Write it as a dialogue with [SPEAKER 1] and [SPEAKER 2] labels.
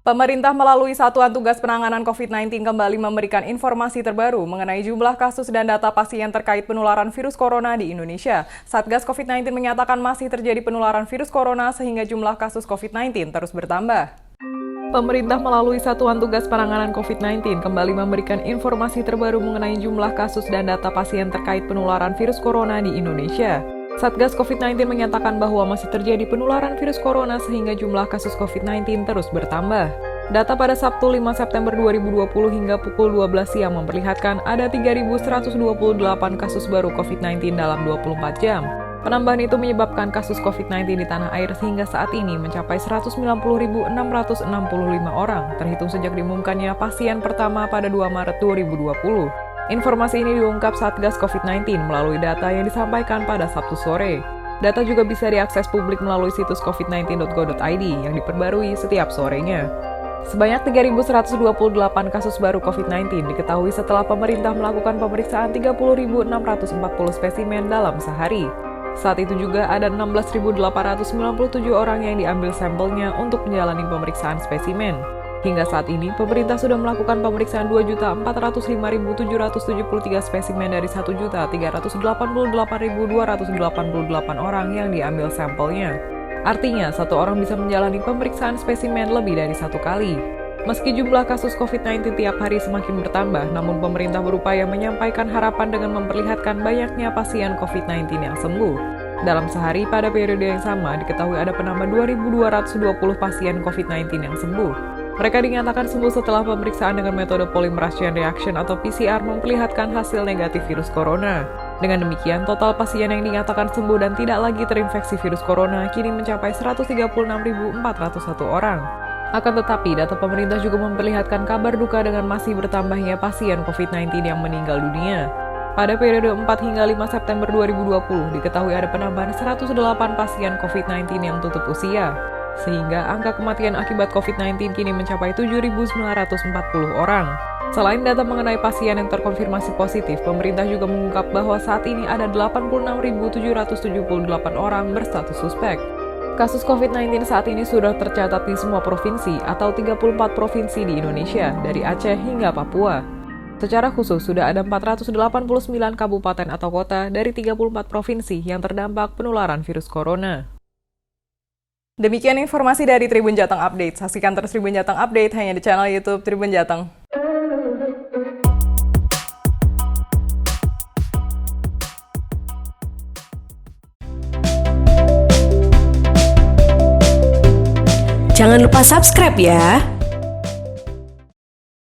[SPEAKER 1] Pemerintah melalui Satuan Tugas Penanganan COVID-19 kembali memberikan informasi terbaru mengenai jumlah kasus dan data pasien terkait penularan virus corona di Indonesia. Satgas COVID-19 menyatakan masih terjadi penularan virus corona sehingga jumlah kasus COVID-19 terus bertambah. Pemerintah melalui Satuan Tugas Penanganan COVID-19 kembali memberikan informasi terbaru mengenai jumlah kasus dan data pasien terkait penularan virus corona di Indonesia. Satgas COVID-19 menyatakan bahwa masih terjadi penularan virus corona sehingga jumlah kasus COVID-19 terus bertambah. Data pada Sabtu 5 September 2020 hingga pukul 12 siang memperlihatkan ada 3.128 kasus baru COVID-19 dalam 24 jam. Penambahan itu menyebabkan kasus COVID-19 di tanah air hingga saat ini mencapai 190.665 orang, terhitung sejak diumumkannya pasien pertama pada 2 Maret 2020. Informasi ini diungkap Satgas COVID-19 melalui data yang disampaikan pada Sabtu sore. Data juga bisa diakses publik melalui situs covid19.go.id yang diperbarui setiap sorenya. Sebanyak 3.128 kasus baru COVID-19 diketahui setelah pemerintah melakukan pemeriksaan 30.640 spesimen dalam sehari. Saat itu juga ada 16.897 orang yang diambil sampelnya untuk menjalani pemeriksaan spesimen. Hingga saat ini, pemerintah sudah melakukan pemeriksaan 2.405.773 spesimen dari 1.388.288 orang yang diambil sampelnya. Artinya, satu orang bisa menjalani pemeriksaan spesimen lebih dari satu kali. Meski jumlah kasus COVID-19 tiap hari semakin bertambah, namun pemerintah berupaya menyampaikan harapan dengan memperlihatkan banyaknya pasien COVID-19 yang sembuh. Dalam sehari pada periode yang sama, diketahui ada penambah 2.220 pasien COVID-19 yang sembuh. Mereka dinyatakan sembuh setelah pemeriksaan dengan metode polymerase chain reaction atau PCR memperlihatkan hasil negatif virus corona. Dengan demikian, total pasien yang dinyatakan sembuh dan tidak lagi terinfeksi virus corona kini mencapai 136.401 orang. Akan tetapi, data pemerintah juga memperlihatkan kabar duka dengan masih bertambahnya pasien COVID-19 yang meninggal dunia. Pada periode 4 hingga 5 September 2020, diketahui ada penambahan 108 pasien COVID-19 yang tutup usia, sehingga angka kematian akibat COVID-19 kini mencapai 7.940 orang. Selain data mengenai pasien yang terkonfirmasi positif, pemerintah juga mengungkap bahwa saat ini ada 86.778 orang berstatus suspek. Kasus COVID-19 saat ini sudah tercatat di semua provinsi atau 34 provinsi di Indonesia, dari Aceh hingga Papua. Secara khusus, sudah ada 489 kabupaten atau kota dari 34 provinsi yang terdampak penularan virus corona. Demikian informasi dari Tribun Jateng Update. Saksikan terus Tribun Jateng Update hanya di channel YouTube Tribun Jateng.
[SPEAKER 2] Jangan lupa subscribe ya.